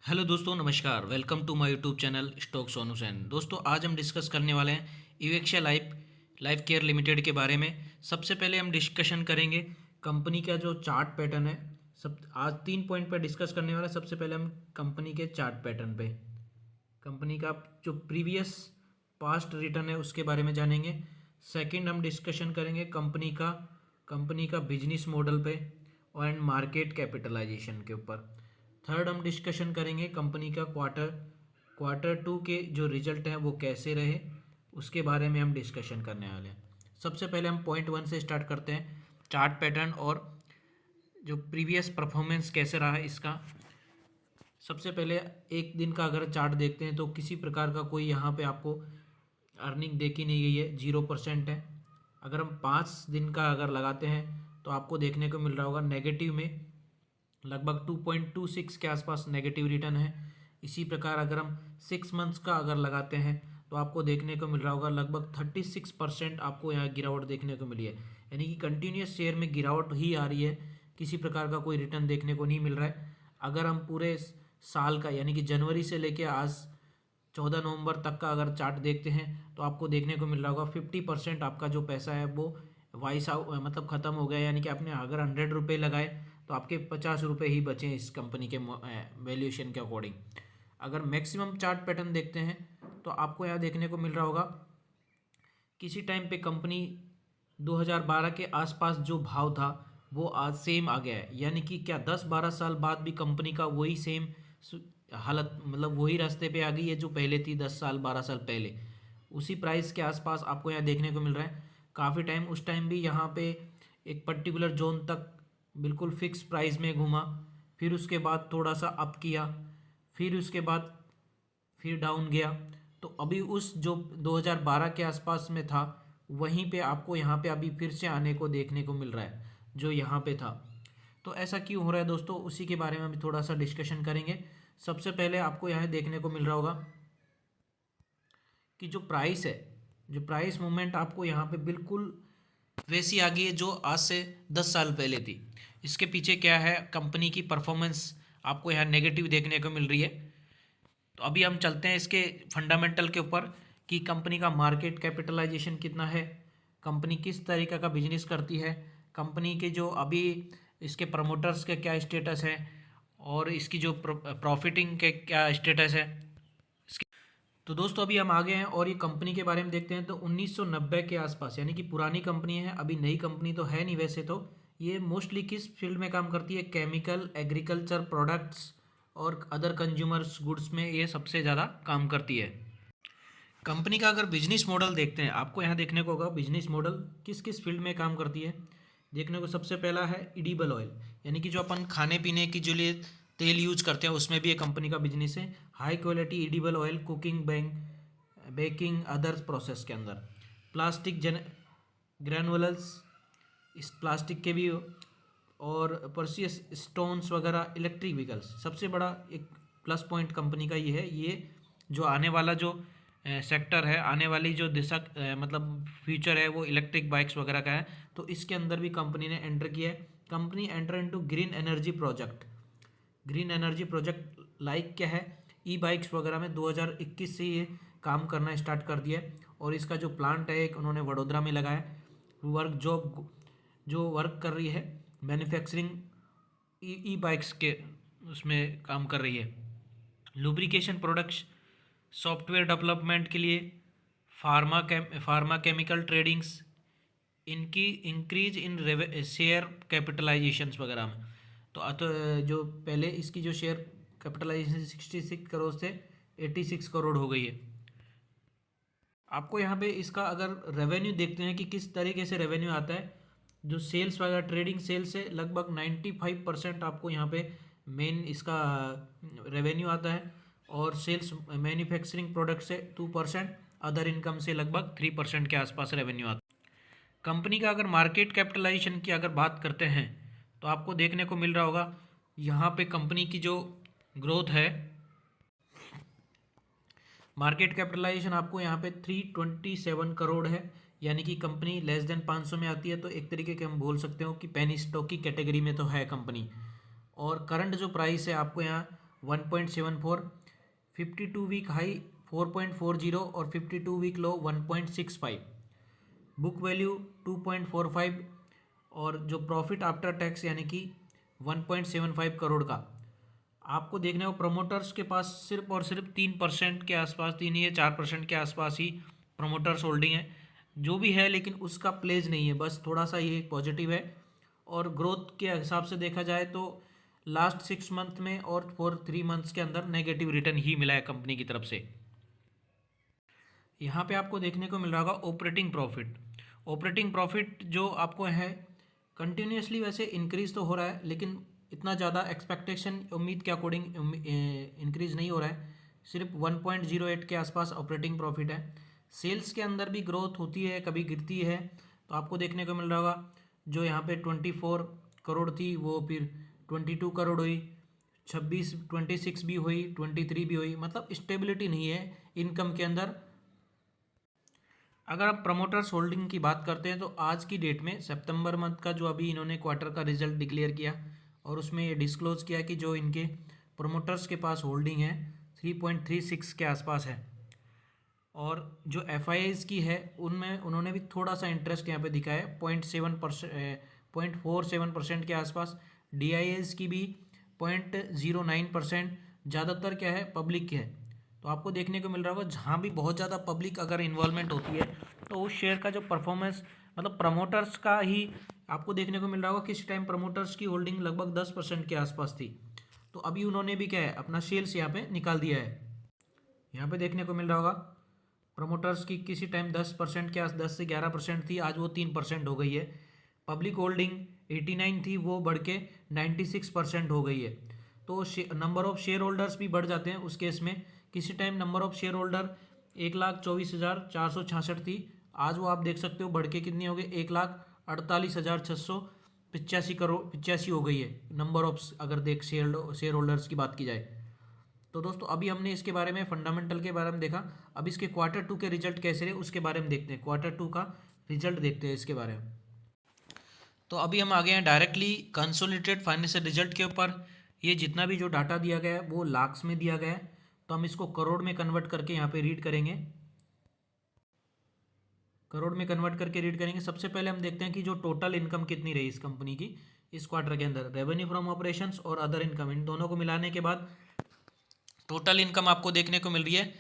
Hello दोस्तों, नमस्कार। Welcome to my YouTube channel stock Sonu Sain. दोस्तों, आज हम डिस्कस करने वाले हैं इवेक्शिया लाइफ केयर लिमिटेड के बारे में। सबसे पहले हम डिस्कशन करेंगे कंपनी का जो चार्ट पैटर्न है। सब आज 3 पॉइंट पर डिस्कस करने वाला है। सबसे पहले हम कंपनी के चार्ट पैटर्न पे, कंपनी का जो प्रीवियस पास्ट रिटर्न है उसके बारे में जानेंगे। सेकंड, हम डिस्कशन करेंगे कंपनी का बिजनेस मॉडल पे एंड मार्केट कैपिटलाइजेशन के ऊपर। थर्ड, हम डिस्कशन करेंगे कंपनी का क्वार्टर 2 के जो रिजल्ट हैं वो कैसे रहे, उसके बारे में हम डिस्कशन करने वाले हैं। सबसे पहले हम पॉइंट 1 से स्टार्ट करते हैं, चार्ट पैटर्न और जो प्रीवियस परफॉर्मेंस कैसे रहा है इसका। सबसे पहले एक दिन का अगर चार्ट देखते हैं तो किसी प्रकार का कोई यहाँ पे आपको अर्निंग देखी नहीं गई है, 0% है। अगर हम 5 दिन का अगर लगाते हैं तो आपको देखने को मिल रहा होगा नेगेटिव में लगभग 2.26 के आसपास नेगेटिव रिटर्न है। इसी प्रकार अगर हम 6 मंथ्स का अगर लगाते हैं तो आपको देखने को मिल रहा होगा लगभग 36% आपको यहाँ गिरावट देखने को मिली है। यानी कि कंटिन्यूस शेयर में गिरावट ही आ रही है, किसी प्रकार का कोई रिटर्न देखने को नहीं मिल रहा है। अगर हम पूरे साल का यानी कि जनवरी से लेकर आज 14 नवंबर तक का अगर चार्ट देखते हैं तो आपको देखने को मिल रहा होगा 50% आपका जो पैसा है वो वाइस आउट मतलब ख़त्म हो गया। यानी कि आपने अगर 100 रुपये लगाए तो आपके 50 रुपये ही बचे इस कंपनी के वैल्यूएशन के अकॉर्डिंग। अगर मैक्सिमम चार्ट पैटर्न देखते हैं तो आपको यहाँ देखने को मिल रहा होगा किसी टाइम पे कंपनी 2012 के आसपास जो भाव था वो आज सेम आ गया है। यानी कि क्या 10-12 साल बाद भी कंपनी का वही सेम हालत, मतलब वही रास्ते पे आ गई है जो पहले थी 10 साल 12 साल पहले। उसी प्राइस के आसपास आपको यहाँ देखने को मिल रहा है। काफ़ी टाइम उस टाइम भी यहाँ पे एक पर्टिकुलर जोन तक बिल्कुल फिक्स प्राइस में घूमा, फिर उसके बाद थोड़ा सा अप किया, फिर उसके बाद फिर डाउन गया। तो अभी उस जो 2012 के आसपास में था वहीं पे आपको यहाँ पे अभी फिर से आने को देखने को मिल रहा है जो यहाँ पे था। तो ऐसा क्यों हो रहा है दोस्तों, उसी के बारे में अभी थोड़ा सा डिस्कशन करेंगे। सबसे पहले आपको यहाँ देखने को मिल रहा होगा कि जो प्राइस है, जो प्राइस मूवमेंट आपको यहाँ पे बिल्कुल वैसी आ गई है जो आज से 10 साल पहले थी। इसके पीछे क्या है, कंपनी की परफॉर्मेंस आपको यहाँ नेगेटिव देखने को मिल रही है। तो अभी हम चलते हैं इसके फंडामेंटल के ऊपर कि कंपनी का मार्केट कैपिटलाइजेशन कितना है, कंपनी किस तरीके का बिजनेस करती है, कंपनी के जो अभी इसके प्रमोटर्स के क्या स्टेटस है और इसकी जो प्रॉफिटिंग के क्या स्टेटस है। तो दोस्तों अभी हम आ गए हैं और ये कंपनी के बारे में देखते हैं। तो 1990 के आसपास, यानी कि पुरानी कंपनी है, अभी नई कंपनी तो है नहीं वैसे। तो ये मोस्टली किस फील्ड में काम करती है, केमिकल, एग्रीकल्चर प्रोडक्ट्स और अदर कंज्यूमर्स गुड्स में ये सबसे ज़्यादा काम करती है। कंपनी का अगर बिजनेस मॉडल देखते हैं, आपको यहाँ देखने को होगा बिजनेस मॉडल किस किस फील्ड में काम करती है। देखने को सबसे पहला है एडिबल ऑयल, यानी कि जो अपन खाने पीने की जो लिए तेल यूज करते हैं उसमें भी एक कंपनी का बिजनेस है। High quality edible oil cooking, baking others process के अंदर। प्लास्टिक ग्रैनुलस, इस प्लास्टिक के भी, और पर्सियस स्टोन्स वगैरह, इलेक्ट्रिक व्हीकल्स। सबसे बड़ा एक प्लस पॉइंट कंपनी का ये है, ये जो आने वाला जो सेक्टर है, आने वाली जो दिशा मतलब फ्यूचर है वो इलेक्ट्रिक बाइक्स वगैरह का है। तो इसके अंदर भी कंपनी ने एंटर किया है। Company enter into green energy project. Green energy project like क्या है, ई बाइक्स वगैरह में 2021 से ये काम करना स्टार्ट कर दिया है। और इसका जो प्लांट है एक उन्होंने वडोदरा में लगाया। जो वर्क कर रही है मैन्युफैक्चरिंग ई बाइक्स के उसमें काम कर रही है। लुब्रिकेशन प्रोडक्ट्स, सॉफ्टवेयर डेवलपमेंट के लिए, फार्मा केमिकल ट्रेडिंग्स, इनकी इंक्रीज इन शेयर कैपिटलाइजेशंस वगैरह में। तो जो पहले इसकी जो शेयर कैपिटलाइजेशन 66 करोड़ से 86 करोड़ हो गई है। आपको यहाँ पे इसका अगर रेवेन्यू देखते हैं कि किस तरीके से रेवेन्यू आता है, जो सेल्स वगैरह ट्रेडिंग सेल्स से लगभग 95% आपको यहाँ पे मेन इसका रेवेन्यू आता है। और सेल्स मैन्युफैक्चरिंग प्रोडक्ट से 2%, अदर इनकम से लगभग 3% के आसपास रेवेन्यू आता है। कंपनी का अगर मार्केट कैपिटलाइजेशन की अगर बात करते हैं तो आपको देखने को मिल रहा होगा यहाँ पे कंपनी की जो ग्रोथ है, मार्केट कैपिटलाइजेशन आपको यहाँ पे 327 करोड़ है। यानी कि कंपनी लेस देन 500 में आती है। तो एक तरीके के हम बोल सकते हो कि पेनी स्टॉक की कैटेगरी में तो है कंपनी। और करंट जो प्राइस है आपको यहाँ 1.74, 52 वीक हाई 4.40 और 52 वीक लो 1.65, बुक वैल्यू 2.45 और जो प्रॉफिट आफ्टर टैक्स यानी कि 1.75 करोड़ का आपको देखने को प्रमोटर्स के पास सिर्फ और सिर्फ 3% के आसपास, 3 या 4% के आसपास ही प्रमोटर्स होल्डिंग है, जो भी है लेकिन उसका प्लेज नहीं है, बस थोड़ा सा ये पॉजिटिव है। और ग्रोथ के हिसाब से देखा जाए तो लास्ट 6 मंथ में और फॉर 3 मंथ्स के अंदर नेगेटिव रिटर्न ही मिला है कंपनी की तरफ से। यहाँ पे आपको देखने को मिल रहा होगा ऑपरेटिंग प्रॉफिट। ऑपरेटिंग प्रॉफिट जो आपको है कंटिन्यूसली वैसे इंक्रीज तो हो रहा है, लेकिन इतना ज़्यादा एक्सपेक्टेशन उम्मीद के अकॉर्डिंग इंक्रीज नहीं हो रहा है, सिर्फ 1.08 के आसपास ऑपरेटिंग प्रॉफिट है। सेल्स के अंदर भी ग्रोथ होती है, कभी गिरती है, तो आपको देखने को मिल रहा होगा जो यहाँ पे 24 करोड़ थी वो फिर 22 करोड़ हुई, 26 भी हुई, 23 भी हुई, मतलब स्टेबिलिटी नहीं है इनकम के अंदर। अगर आप प्रमोटर्स होल्डिंग की बात करते हैं तो आज की डेट में सितंबर मंथ का जो अभी इन्होंने क्वार्टर का रिजल्ट डिक्लेयर किया और उसमें ये डिस्क्लोज किया कि जो इनके प्रमोटर्स के पास होल्डिंग है 3.36 के आसपास है, और जो एफ की है उनमें उन्होंने भी थोड़ा सा इंटरेस्ट यहाँ पे दिखाया है 0.47% के आसपास। डी की भी 0.09%, ज़्यादातर क्या है पब्लिक की है। तो आपको देखने को मिल रहा होगा जहाँ भी बहुत ज़्यादा पब्लिक अगर इन्वॉल्वमेंट होती है तो उस शेयर का जो परफॉर्मेंस, मतलब प्रमोटर्स का ही आपको देखने को मिल रहा होगा किसी टाइम प्रमोटर्स की होल्डिंग लगभग 10% के आसपास थी, तो अभी उन्होंने भी क्या है अपना शेयर्स यहाँ पे निकाल दिया है। यहाँ पे देखने को मिल रहा होगा प्रमोटर्स की किसी टाइम 10% के आस 10 से 11% थी, आज वो 3% हो गई है। पब्लिक होल्डिंग 89 थी, वो बढ़ के 96% हो गई है। तो नंबर ऑफ शेयर होल्डर्स भी बढ़ जाते हैं उस केस में। किसी time number of share holder 1,24,466 थी, आज वो आप देख सकते हो बढ़ के कितनी हो गई 1,48,685 हो गई है नंबर ऑफ, अगर देख शेयर होल्डर्स की बात की जाए तो। दोस्तों अभी हमने इसके बारे में फंडामेंटल के बारे में देखा, अब इसके Q2 के रिजल्ट कैसे रहे उसके बारे में देखते हैं। Q2 का रिजल्ट देखते हैं इसके बारे में। तो अभी हम आ गए हैं डायरेक्टली कंसोलिडेटेड फाइनेंशियल रिजल्ट के ऊपर। ये जितना भी जो डाटा दिया गया है वो लाख्स में दिया गया है, तो हम इसको करोड़ में कन्वर्ट करके यहाँ पे रीड करेंगे। करोड़ में कन्वर्ट करके रीड करेंगे। सबसे पहले हम देखते हैं कि जो टोटल इनकम कितनी रही इस कंपनी की इस क्वार्टर के अंदर। रेवेन्यू फ्रॉम ऑपरेशंस और अदर इनकम, इन दोनों को मिलाने के बाद टोटल इनकम आपको देखने को मिल रही है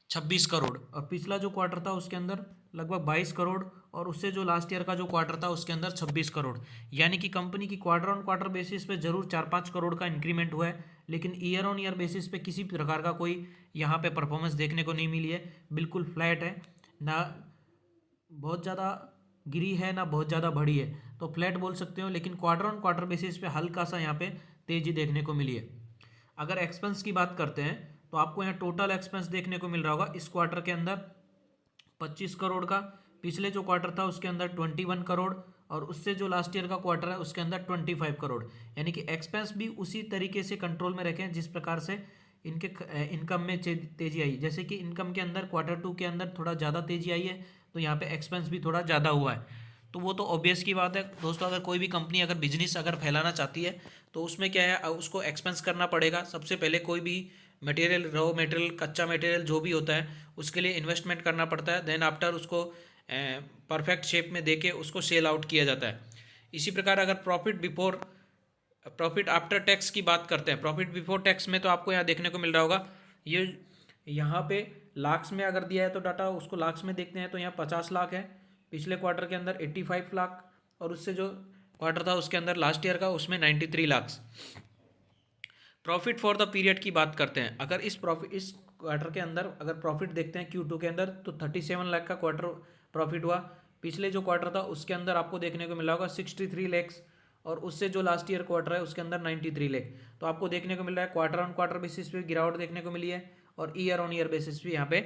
26 करोड़, और पिछला जो क्वार्टर था उसके अंदर लगभग 22 करोड़, और उससे जो लास्ट ईयर का जो क्वार्टर था उसके अंदर 26 करोड़। यानी कि कंपनी की क्वार्टर ऑन क्वार्टर बेसिस पे जरूर 4-5 करोड़ का इंक्रीमेंट हुआ है, लेकिन ईयर ऑन ईयर बेसिस पे किसी प्रकार का कोई यहाँ पे परफॉर्मेंस देखने को नहीं मिली है। बिल्कुल फ्लैट है, ना बहुत ज़्यादा गिरी है ना बहुत ज़्यादा बढ़ी है, तो फ्लैट बोल सकते हो। लेकिन क्वार्टर ऑन क्वार्टर बेसिस पे हल्का सा यहाँ पे तेजी देखने को मिली है। अगर एक्सपेंस की बात करते हैं तो आपको यहाँ टोटल एक्सपेंस देखने को मिल रहा होगा इस क्वार्टर के अंदर 25 करोड़ का, पिछले जो क्वार्टर था उसके अंदर 21 करोड़, और उससे जो लास्ट ईयर का क्वार्टर है उसके अंदर 25 करोड़। यानी कि एक्सपेंस भी उसी तरीके से कंट्रोल में रखें जिस प्रकार से इनके इनकम में तेजी आई। जैसे कि इनकम के अंदर Q2 के अंदर थोड़ा ज़्यादा तेजी आई है, तो यहाँ पे एक्सपेंस भी थोड़ा ज़्यादा हुआ है। तो वो तो ऑब्वियस की बात है दोस्तों, अगर कोई भी कंपनी अगर बिजनेस अगर फैलाना चाहती है तो उसमें क्या है उसको एक्सपेंस करना पड़ेगा। सबसे पहले कोई भी मटेरियल, रॉ मटेरियल, कच्चा मटेरियल जो भी होता है उसके लिए इन्वेस्टमेंट करना पड़ता है, देन आफ्टर उसको परफेक्ट शेप में देके उसको सेल आउट किया जाता है। इसी प्रकार अगर प्रॉफिट आफ्टर टैक्स की बात करते हैं, प्रॉफिट बिफोर टैक्स में तो आपको यहाँ देखने को मिल रहा होगा ये यहाँ पे लाख्स में अगर दिया है तो डाटा उसको लाख्स में देखते हैं तो यहाँ 50 लाख है, पिछले क्वार्टर के अंदर 85 लाख, और उससे जो क्वार्टर था उसके अंदर लास्ट ईयर का उसमें 93 lakh. Profit for the period की बात करते हैं, अगर इस क्वार्टर के अंदर अगर प्रॉफिट देखते हैं Q2 के अंदर तो 37 लाख का क्वार्टर प्रॉफिट हुआ। पिछले जो क्वार्टर था उसके अंदर आपको देखने को मिला होगा 63 लाख, और उससे जो लास्ट ईयर क्वार्टर है उसके अंदर 93 लाख। तो आपको देखने को मिल रहा है क्वार्टर ऑन क्वार्टर बेसिस पे गिरावट देखने को मिली है, और ईयर ऑन ईयर बेसिस पे यहाँ पे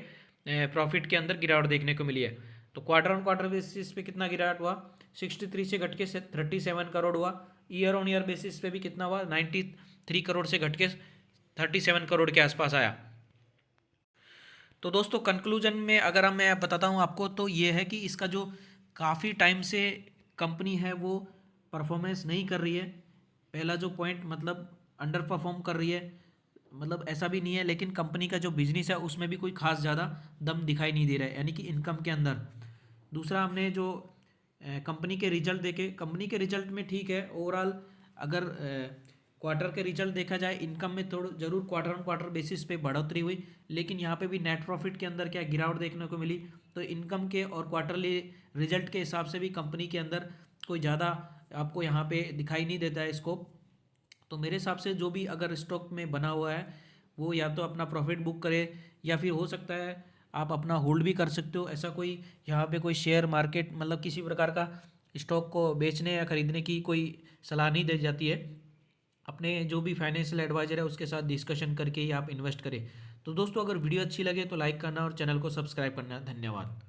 प्रॉफिट के अंदर गिरावट देखने को मिली है। तो क्वार्टर ऑन क्वार्टर बेसिस पे कितना गिरावट हुआ, 63 से घट के 37 करोड़ हुआ। ईयर ऑन ईयर बेसिस पे भी कितना हुआ, 93 करोड़ से घट के 37 करोड़ के आसपास आया। तो दोस्तों कंक्लूजन में अगर मैं बताता हूँ आपको तो ये है कि इसका जो काफ़ी टाइम से कंपनी है वो परफॉर्मेंस नहीं कर रही है। पहला जो पॉइंट मतलब अंडर परफॉर्म कर रही है, मतलब ऐसा भी नहीं है, लेकिन कंपनी का जो बिजनेस है उसमें भी कोई खास ज़्यादा दम दिखाई नहीं दे रहा है, यानी कि इनकम के अंदर। दूसरा हमने जो कंपनी के रिजल्ट देखे, कंपनी के रिजल्ट में ठीक है ओवरऑल। अगर क्वार्टर के रिजल्ट देखा जाए, इनकम में थोड़ा जरूर क्वार्टर ऑन क्वार्टर बेसिस पे बढ़ोतरी हुई, लेकिन यहाँ पे भी नेट प्रॉफिट के अंदर क्या गिरावट देखने को मिली। तो इनकम के और क्वार्टरली रिजल्ट के हिसाब से भी कंपनी के अंदर कोई ज़्यादा आपको यहाँ पे दिखाई नहीं देता है स्कोप। तो मेरे हिसाब से जो भी अगर स्टॉक में बना हुआ है वो या तो अपना प्रॉफिट बुक करे, या फिर हो सकता है आप अपना होल्ड भी कर सकते हो। ऐसा कोई यहाँ पे कोई शेयर मार्केट मतलब किसी प्रकार का स्टॉक को बेचने या खरीदने की कोई सलाह नहीं दी जाती है। अपने जो भी फाइनेंशियल एडवाइजर है उसके साथ डिस्कशन करके ही आप इन्वेस्ट करें। तो दोस्तों, अगर वीडियो अच्छी लगे तो लाइक करना और चैनल को सब्सक्राइब करना। धन्यवाद।